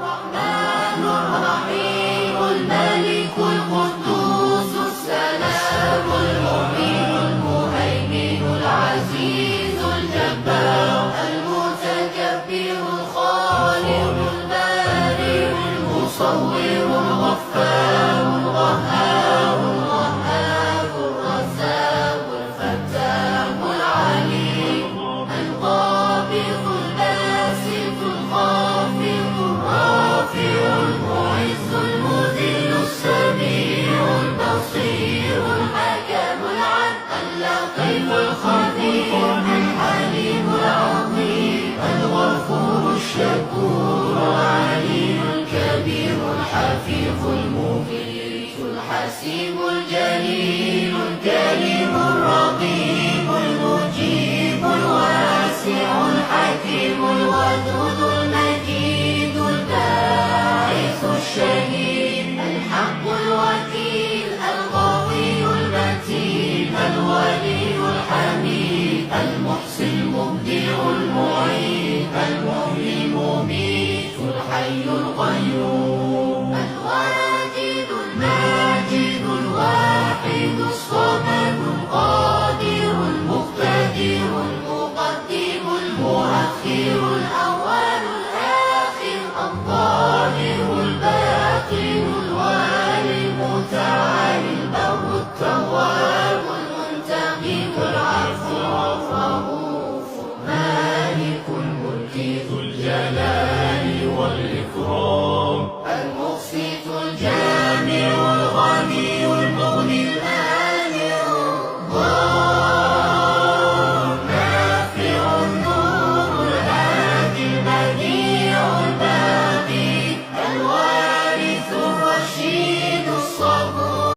الرحمن الرحيم الملك القدوس السلام المؤمن المهيمن العزيز الجبار المتكبر الخالق البارئ المصور الغفار القهار الوهاب الرزاق الفتاح العليم القابض الباسط الخافض الرافع المعز المذل السميع البصير الحكم العدل اللطيف الخبير الحليم العظيم الغفور الشكور العليم الكبير الحفيظ المقيت الحسيب الجليل الكريم الرقيب المجيب الواسع الحكيم الودود المجيد الباعث الشهيد الحق الوكيل القوي المتين الولي الحميد المحصي المبدع المعيد المحيي المميت الحي القيوم